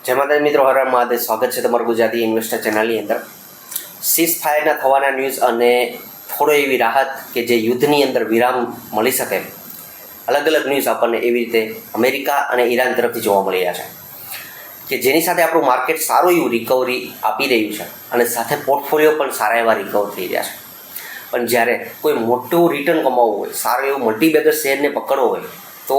જય માતાજી મિત્રો, હર હર મહાદેવ. સ્વાગત છે તમારું ગુજરાતી ઇન્વેસ્ટર ચેનલની અંદર. સીઝ ફાયરના થવાના ન્યૂઝ અને થોડો એવી રાહત કે જે યુદ્ધની અંદર વિરામ મળી શકે, અલગ અલગ ન્યૂઝ આપણને એવી રીતે અમેરિકા અને ઈરાન તરફથી જોવા મળી રહ્યા છે કે જેની સાથે આપણું માર્કેટ સારું એવું રિકવરી આપી રહ્યું છે અને સાથે પોર્ટફોલિયો પણ સારા એવા રિકવર થઈ રહ્યા છે. પણ જ્યારે કોઈ મોટું રિટર્ન કમાવવું હોય, સારો એવો મલ્ટીબેગર શેરને પકડવો હોય તો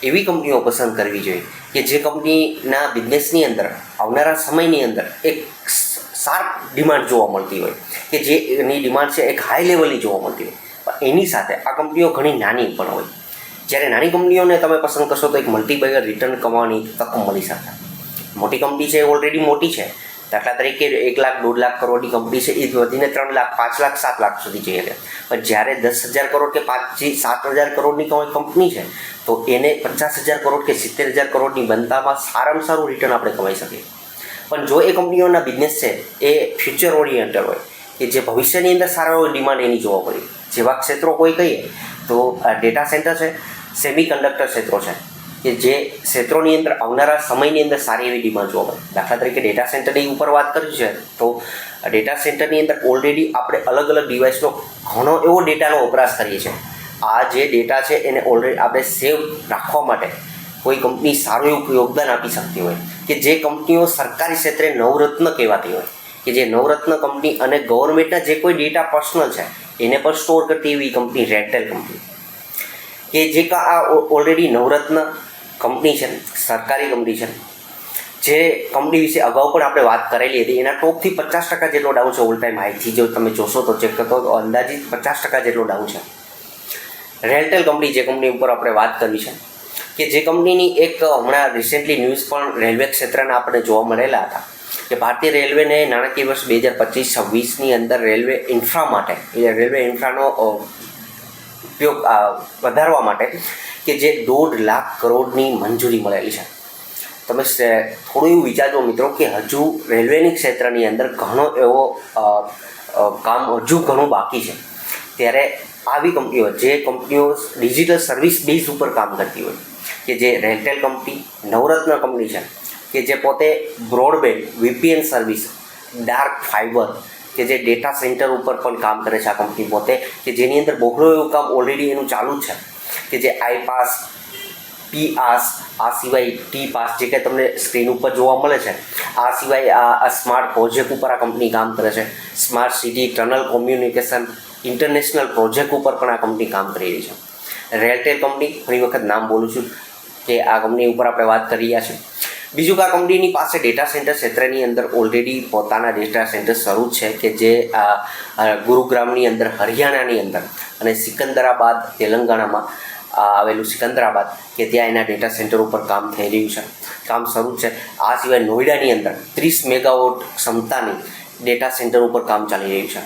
એવી કંપનીઓ પસંદ કરવી જોઈએ કે જે કંપનીના બિઝનેસની અંદર આવનારા સમયની અંદર એક શાર્પ ડિમાન્ડ જોવા મળતી હોય, કે જે એની ડિમાન્ડ છે એક હાઈ લેવલની જોવા મળતી હોય. પણ એની સાથે આ કંપનીઓ ઘણી નાની પણ હોય. જ્યારે નાની કંપનીઓને તમે પસંદ કરશો તો એક મલ્ટીબેગર રિટર્ન કમાવાની તક મળી શકે. મોટી કંપની છે, ઓલરેડી મોટી છે. દાખલા તરીકે 1 લાખ 1.5 લાખ કરોડની કંપની છે, એ વધીને 3 લાખ 5 લાખ 7 લાખ સુધી જઈ શકે. પણ જ્યારે 10,000 કરોડ કે 5-7,000 કરોડની કોઈ કંપની છે તો એને 50,000 કરોડ કે 70,000 કરોડની બનતામાં સારામાં સારું રિટર્ન આપણે કમાઈ શકીએ. પણ જો એ કંપનીઓના બિઝનેસ છે એ ફ્યુચર ઓરિએન્ટેડ હોય, કે જે ભવિષ્યની અંદર સારો ડિમાન્ડ એની જોવા મળે, જેવા ક્ષેત્રો કોઈ કહીએ તો ડેટા સેન્ટર છે, સેમિકન્ડક્ટર ક્ષેત્રો છે, કે જે ક્ષેત્રોની અંદર આવનારા સમયની અંદર સારી એવી ડિમાન્ડ જોવા મળે. દાખલા તરીકે ડેટા સેન્ટરની ઉપર વાત કરી છે તો ડેટા સેન્ટરની અંદર ઓલરેડી આપણે અલગ અલગ ડિવાઇસનો ઘણો એવો ડેટાનો વપરાશ કરીએ છીએ. આ જે ડેટા છે એને ઓલરેડી આપણે સેવ રાખવા માટે કોઈ કંપની સારું એવું યોગદાન આપી શકતી હોય, કે જે કંપનીઓ સરકારી ક્ષેત્રે નવરત્ન કહેવાતી હોય, કે જે નવરત્ન કંપની અને ગવર્મેન્ટના જે કોઈ ડેટા પર્સનલ છે એને પણ સ્ટોર કરતી એવી કંપની રેટેલ કંપની, કે જે આ ઓલરેડી નવરત્ન કંપની છે, સરકારી કંપની છે. જે કંપની વિશે અગાઉ પણ આપણે વાત કરેલી હતી, એના ટોપથી 50% જેટલો ડાઉન છે. ઓલ ટાઈમ હાઈથી જો તમે જોશો તો ચેક કરતો તો અંદાજિત 50% જેટલો ડાઉન છે. રેલટેલ કંપની, જે કંપની ઉપર આપણે વાત કરવી છે, કે જે કંપનીની એક હમણાં રિસેન્ટલી ન્યૂઝ પણ રેલવે ક્ષેત્રના આપણે જોવા મળેલા હતા કે ભારતીય રેલવેને નાણાકીય વર્ષ 2025-26ની અંદર રેલવે ઇન્ફ્રા માટે, રેલવે ઇન્ફ્રાનો ઉપયોગ વધારવા માટે કે જે 1.5 લાખ કરોડની મંજૂરી મળેલી છે. તમે થોડું એવું વિચારજો મિત્રો કે હજુ રેલવેની ક્ષેત્રની અંદર ઘણો એવો કામ હજુ ઘણું બાકી છે. ત્યારે આવી કંપનીઓ, જે કંપનીઓ ડિજિટલ સર્વિસ બેઝ ઉપર કામ કરતી હોય, કે જે રેલટેલ કંપની, નવરત્ન કંપની છે, કે જે પોતે broadband, VPN service, dark fibre, કે જે ડેટા સેન્ટર ઉપર પણ કામ કરે છે આ કંપની પોતે, કે જેની અંદર બહોળું એવું કામ ઓલરેડી એનું ચાલુ જ છે, કે જે આઈપાસ, PAS, આ સિવાય TPAS જે કંઈ તમને સ્ક્રીન ઉપર જોવા મળે છે, આ સિવાય આ સ્માર્ટ પ્રોજેક્ટ ઉપર આ કંપની કામ કરે છે. Smart city, tunnel communication, international project ઉપર પણ આ કંપની કામ કરી રહી છે. રેલટેલ કંપની, ઘણી વખત નામ બોલું છું કે આ કંપની ઉપર આપણે વાત કરી રહ્યા છીએ. બીજું કે આ કંપનીની પાસે ડેટા સેન્ટર ક્ષેત્રની અંદર ઓલરેડી પોતાના ડેટા સેન્ટર શરૂ છે, કે જે ગુરુગ્રામની અંદર, હરિયાણાની અંદર, અને સિકંદરાબાદ, તેલંગાણામાં આવેલું સિકંદરાબાદ, કે ત્યાં એના ડેટા સેન્ટર ઉપર કામ થઈ રહ્યું છે, કામ શરૂ છે. આ સિવાય નોઈડાની અંદર 30 મેગાવોટ ક્ષમતાની ડેટા સેન્ટર ઉપર કામ ચાલી રહ્યું છે.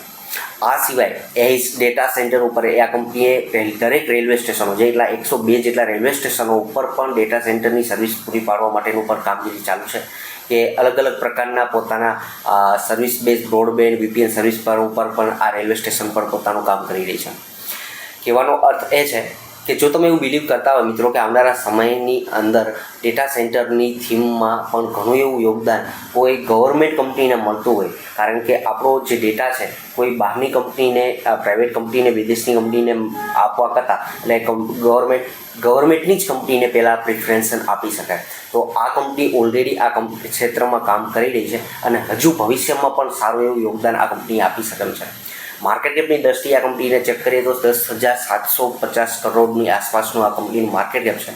આ સિવાય એસ ડેટા સેન્ટર ઉપર આ કંપનીએ દરેક રેલવે સ્ટેશનો, જેટલા 102 જેટલા રેલવે સ્ટેશનો ઉપર પણ ડેટા સેન્ટરની સર્વિસ પૂરી પાડવા માટેનું પણ કામગીરી ચાલુ છે, કે અલગ અલગ પ્રકારના પોતાના service base broadband, VPN service પર ઉપર પણ આ રેલવે સ્ટેશન પર પોતાનું કામ કરી રહી છે. કહેવાનો અર્થ એ છે કે જો તમે એવું બિલીવ કરતા હોય મિત્રો કે આવનારા સમયની અંદર ડેટા સેન્ટરની થીમમાં પણ ઘણું એવું યોગદાન કોઈ ગવર્મેન્ટ કંપનીને મળતું હોય, કારણ કે આપણો જે ડેટા છે કોઈ બહારની કંપનીને, પ્રાઇવેટ કંપનીને, વિદેશની કંપનીને આપવા કરતાં એટલે ગવર્મેન્ટની જ કંપનીને પહેલાં પ્રિફરન્સ આપી શકાય. તો આ કંપની ઓલરેડી આ ક્ષેત્રમાં કામ કરી રહી છે અને હજુ ભવિષ્યમાં પણ સારું એવું યોગદાન આ કંપની આપી શકે છે. માર્કેટ કેપની દ્રષ્ટિએ આ કંપનીને ચેક કરીએ તો 10,750 કરોડની આસપાસનું આ કંપનીનું માર્કેટ કેપ છે.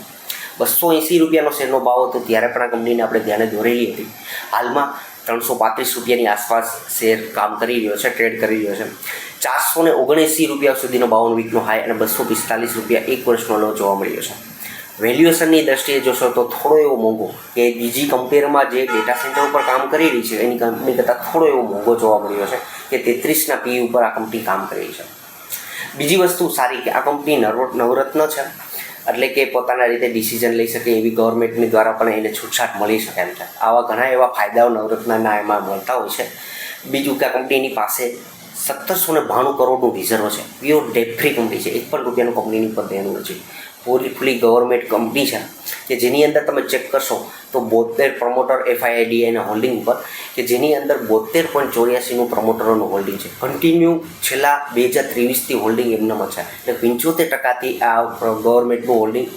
280 રૂપિયાનો શેરનો ભાવ હતો ત્યારે પણ આ કંપનીને આપણે ધ્યાને દોરેલી હતી. હાલમાં 335 રૂપિયાની આસપાસ શેર કામ કરી રહ્યો છે, ટ્રેડ કરી રહ્યો છે. 479 રૂપિયા સુધીનો 52 વીકનો હાઈ અને 245 રૂપિયા 1 વર્ષનો લો જોવા મળ્યો છે. વેલ્યુએશનની દ્રષ્ટિએ જોશો તો થોડો એવો મોંઘો, કે બીજી કંપનીમાં જે ડેટા સેન્ટર ઉપર કામ કરી રહી છે એની કંપની કરતાં થોડો એવો મોંઘો જોવા મળ્યો છે, કે 33ના PE ઉપર આ કંપની કામ કરી રહી છે. બીજી વસ્તુ સારી કે આ કંપની નવરત્ન છે, એટલે કે પોતાના રીતે ડિસિઝન લઈ શકે એવી ગવર્મેન્ટની દ્વારા પણ એને છૂટછાટ મળી શકે એમ છે. આવા ઘણા એવા ફાયદાઓ નવરત્નના એમાં મળતા હોય છે. બીજું કે આ કંપનીની પાસે 1792 કરોડનું રિઝર્વ છે. પ્યોર ડેટ ફ્રી કંપની છે, 1 પણ રૂપિયાનું કંપનીની ઉપર દેવું નથી. ફૂલી ગવર્મેન્ટ કંપની છે કે જેની અંદર તમે ચેક કરશો તો 72 પ્રમોટર FIDIના હોલ્ડિંગ ઉપર કે જેની અંદર 72.84નું પ્રમોટરોનું હોલ્ડિંગ છે. કન્ટિન્યુ છેલ્લા 2023થી હોલ્ડિંગ એમનામાં છે એટલે 75%થી આ ગવર્મેન્ટનું હોલ્ડિંગ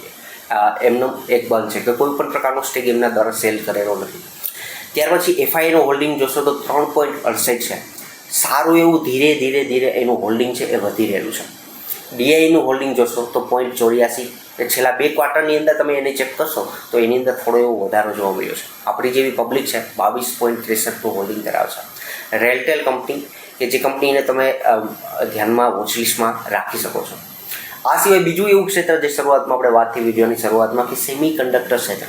એમનો એક બંધ છે કે કોઈ પણ પ્રકારનો સ્ટેક એમના દ્વારા સેલ કરેલો નથી. ત્યાર પછી FIIનું હોલ્ડિંગ જોશો તો 3.68 છે. સારું એવું ધીરે ધીરે એનું હોલ્ડિંગ છે એ વધી રહેલું છે. DIનું હોલ્ડિંગ જોશો તો 0.84 છેલ્લા 2 ક્વાર્ટરની અંદર તમે એને ચેક કરશો તો એની અંદર થોડો એવો વધારો જોવા મળ્યો છે. આપણી જેવી પબ્લિક છે 22.63નું હોલ્ડિંગ ધરાવે છે. રેલટેલ કંપની કે જે કંપનીને તમે ધ્યાનમાં વોચલિસ્ટમાં રાખી શકો છો. આ સિવાય બીજું એવું ક્ષેત્ર જે શરૂઆતમાં આપણે વાત થઈ વિડીયોની શરૂઆતમાં કે સેમી કન્ડક્ટર ક્ષેત્ર.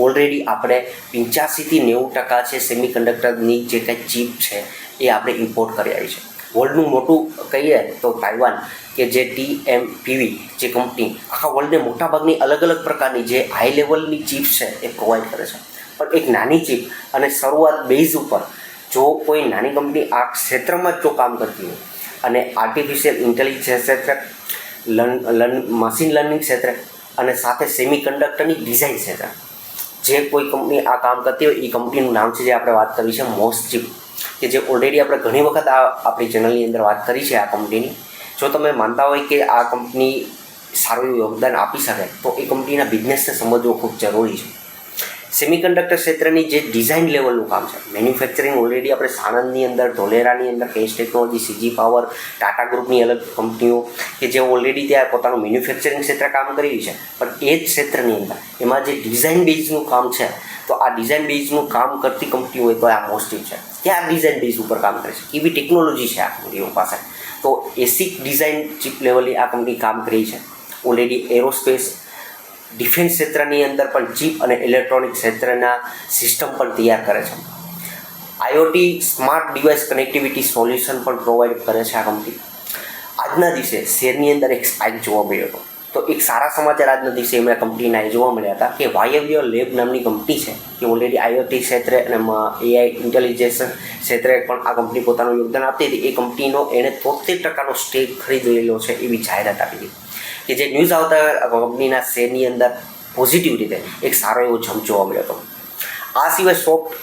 ઓલરેડી આપણે 85થી 90% છે સેમી કન્ડક્ટરની જે કંઈ ચીપ છે એ આપણે ઇમ્પોર્ટ કરી આવી છે. વર્લ્ડનું મોટું કહીએ તો તાઇવાન કે જે TMPV જે કંપની આખા વર્લ્ડને મોટાભાગની અલગ અલગ પ્રકારની જે હાઈ લેવલની ચીપ્સ છે એ પ્રોવાઈડ કરે છે. પણ એક નાની ચીપ અને શરૂઆત બેઝ ઉપર જો કોઈ નાની કંપની આ ક્ષેત્રમાં જો કામ કરતી હોય અને આર્ટિફિશિયલ ઇન્ટેલિજન્સ ક્ષેત્રે મશીન લર્નિંગ ક્ષેત્રે અને સાથે સેમી કન્ડક્ટરની ડિઝાઇન ક્ષેત્રે જે કોઈ કંપની આ કામ કરતી હોય એ કંપનીનું નામ છે જે આપણે વાત કરી છે મોસ્ટચીપ કે જે ઓલરેડી આપણે ઘણી વખત આપણી ચેનલની અંદર વાત કરી છે આ કંપનીની. જો તમે માનતા હોય કે આ કંપની સારું એવું યોગદાન આપી શકે તો એ કંપનીના બિઝનેસને સમજવો ખૂબ જરૂરી છે. સેમિકન્ડક્ટર ક્ષેત્રની જે ડિઝાઇન લેવલનું કામ છે મેન્યુફેક્ચરિંગ ઓલરેડી આપણે સાણંદની અંદર ધોલેરાની અંદર case technology CG power Tata ગ્રુપની અલગ કંપનીઓ કે જે ઓલરેડી ત્યાં પોતાનું મેન્યુફેક્ચરિંગ ક્ષેત્ર કામ કરી રહી છે. પણ એ જ ક્ષેત્રની અંદર એમાં જે ડિઝાઇન બેઝનું કામ છે તો આ ડિઝાઇન બેઝનું કામ કરતી કંપની હોય તો આ મોસ્ટચીપ છે. ત્યાં ડિઝાઇન બેઝ ઉપર કામ કરે છે. એવી ટેકનોલોજી છે આ કંપનીઓ પાસે. તો એસી ડિઝાઇન ચીપ લેવલની આ કંપની કામ કરી છે. ઓલરેડી એરોસ્પેસ ડિફેન્સ ક્ષેત્રની અંદર પણ ચીપ અને ઇલેક્ટ્રોનિક ક્ષેત્રના સિસ્ટમ પણ તૈયાર કરે છે. IoT smart device connectivity solution પણ પ્રોવાઈડ કરે છે આ કંપની. આજના દિવસે શેરની અંદર એક સ્પાઇક જોવા મળ્યો હતો. તો એક સારા સમાચાર આજના દિવસે એમના કંપનીના એ જોવા મળ્યા હતા કે વાયવ્ય લેબ નામની કંપની છે કે ઓલરેડી IoT ક્ષેત્રે અને AI ઇન્ટેલિજન્સ ક્ષેત્રે પણ આ કંપની પોતાનું યોગદાન આપતી હતી. એ કંપનીનો એણે 73%નો સ્ટેક ખરીદેલો છે એવી જાહેરાત આપી હતી કે જે ન્યૂઝ આવતા કંપનીના શેરની અંદર પોઝિટિવ રીતે એક સારો એવો જમ્પ જોવા મળ્યો હતો. આ સિવાય સોફ્ટ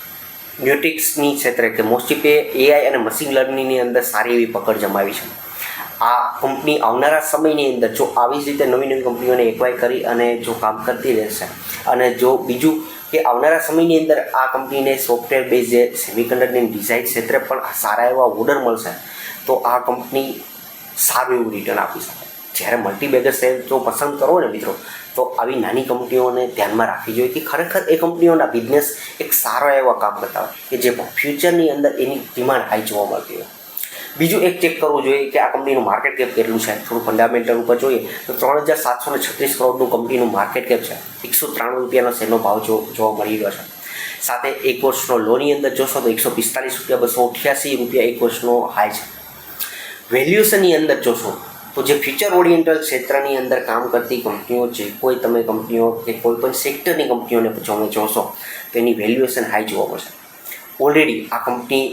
મ્યુટિક્સની ક્ષેત્રે કે મોસ્ટચીપે AI અને મશીન લર્નિંગની અંદર સારી એવી પકડ જમાવી છે. આ કંપની આવનારા સમયની અંદર જો આવી જ રીતે નવી કંપનીઓને એક્વાયર કરી અને જો કામ કરતી રહેશે અને જો બીજું કે આવનારા સમયની અંદર આ કંપનીને સોફ્ટવેર બેઝ જે સેમિકન્ડક્ટરની ડિઝાઇન ક્ષેત્રે પણ સારા એવા ઓર્ડર મળશે તો આ કંપની સારું એવું રિટર્ન આપી શકે. જ્યારે મલ્ટીબેગર શેર જો પસંદ કરો ને મિત્રો તો આવી નાની કંપનીઓને ધ્યાનમાં રાખવી જોઈએ કે ખરેખર એ કંપનીઓના બિઝનેસ એક સારો એવા કામ કરતા હોય કે જે ફ્યુચરની અંદર એની ડિમાન્ડ હાઈ જોવા મળતી હોય. બીજું એક ચેક કરવું જોઈએ કે આ કંપનીનું માર્કેટ કેપ કેટલું છે. થોડું ફંડામેન્ટલ ઉપર જોઈએ તો 3,736 કરોડનું કંપનીનું માર્કેટ કેપ છે. 193 રૂપિયાનો શેરનો ભાવ જોવા મળી રહ્યો છે. સાથે એક વર્ષનો લોની અંદર જોશો તો 145 રૂપિયા 288 રૂપિયા એક વર્ષનો હાઈ છે. વેલ્યુએશનની અંદર જોશો તો જે ફ્યુચર ઓરિએન્ટલ ક્ષેત્રની અંદર કામ કરતી કંપનીઓ જે કોઈ તમે કંપનીઓ કે કોઈ પણ સેક્ટરની કંપનીઓને તમે જોશો તો એની વેલ્યુએશન હાઈ જોવા મળશે. ઓલરેડી આ કંપની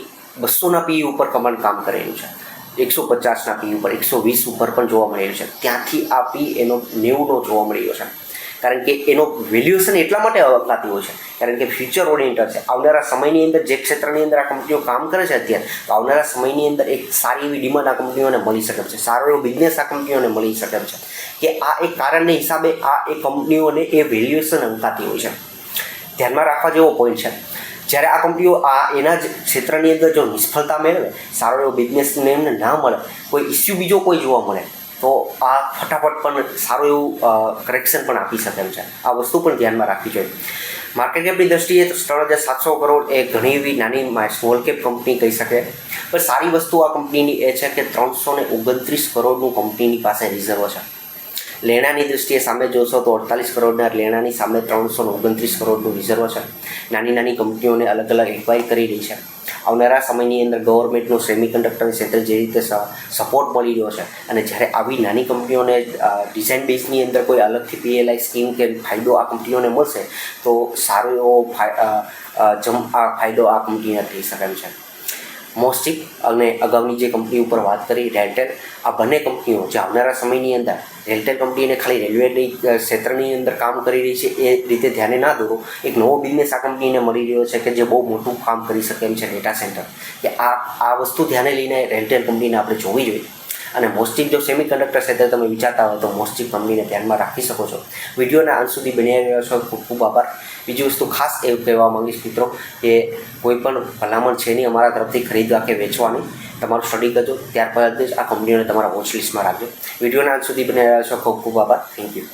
200ના PE ઉપર કમાન્ડ કામ કરેલું છે. 150ના PE ઉપર 120 ઉપર પણ જોવા મળેલું છે. ત્યાંથી આ PE એનો 90નો જોવા મળ્યો છે. કારણ કે એનો વેલ્યુએશન એટલા માટે અવકાતી હોય છે કારણ કે ફ્યુચર ઓરિએન્ટેડ છે. આવનારા સમયની અંદર જે ક્ષેત્રની અંદર આ કંપનીઓ કામ કરે છે અત્યારે તો આવનારા સમયની અંદર એક સારી એવી ડિમાન્ડ આ કંપનીઓને મળી શકે છે. સારો એવો બિઝનેસ આ કંપનીઓને મળી શકે છે કે આ એક કારણને હિસાબે આ એ કંપનીઓને એ વેલ્યુએશન અંકાતી હોય છે. ધ્યાનમાં રાખવા જેવો પોઈન્ટ છે. જ્યારે આ કંપનીઓ એના જ ક્ષેત્રની અંદર જો નિષ્ફળતા મેળવે સારો એવો બિઝનેસને એમને ના મળે કોઈ ઇસ્યુ બીજો કોઈ જોવા મળે તો આ ફટાફટ પણ સારું એવું કરેક્શન પણ આપી શકે એમ છે. આ વસ્તુ પણ ધ્યાનમાં રાખવી જોઈએ. માર્કેટ કેપની દ્રષ્ટિએ તો 3,700 કરોડ એ ઘણી એવી નાની સ્મોલ કેપ કંપની કહી શકે. પણ સારી વસ્તુ આ કંપનીની એ છે કે 329 કરોડનું કંપનીની પાસે રિઝર્વ છે. લેણાની દૃષ્ટિએ સામે જોશો તો 48 કરોડના લેણાની સામે 329 કરોડનું રિઝર્વ છે. નાની નાની કંપનીઓને અલગ અલગ એક્વાયર કરી રહી છે. આવનારા સમયની અંદર ગવર્મેન્ટનું સેમિકન્ડક્ટર ક્ષેત્રે જે રીતે સપોર્ટ મળી રહ્યો છે અને જ્યારે આવી નાની કંપનીઓને ડિઝાઇન બેઝની અંદર કોઈ અલગથી PLI સ્કીમ કે ફાયદો આ કંપનીઓને મળશે તો સારો એવો ફાયદો આ કંપનીને થઈ શકે એમ છે. મોસ્ટચીપ અને અગાઉની જે કંપની ઉપર વાત કરી રેલટેલ આ બંને કંપનીઓ જે આવનારા સમયની અંદર રેલટેલ કંપનીને ખાલી રેલવેની ક્ષેત્રની અંદર કામ કરી રહી છે એ રીતે ધ્યાને ના દોરો. એક નવો બિઝનેસ આ કંપનીને મળી રહ્યો છે કે જે બહુ મોટું કામ કરી શકે એમ છે ડેટા સેન્ટર, કે આ વસ્તુ ધ્યાને લઈને રેલટેલ કંપનીને આપણે જોવી જોઈએ. અને મોસ્ટિક જો સેમિકન્ડક્ટર ક્ષેત્રે તમે વિચારતા હોય તો મોસ્ટિક કંપનીને ધ્યાનમાં રાખી શકો છો. વિડીયોના અંત સુધી બની રહ્યો છો, ખૂબ ખૂબ આભાર. બીજી વસ્તુ ખાસ એવું કહેવા માંગીશ મિત્રો કે કોઈ પણ ભલામણ છે નહીં અમારા તરફથી ખરીદવા કે વેચવાની. તમારું સ્ટડી કરજો, ત્યારબાદ જ આ કંપનીઓને તમારા વોચ લિસ્ટમાં રાખજો. વિડીયોના અંત સુધી બની રહ્યા છો, ખૂબ ખૂબ આભાર. Thank you.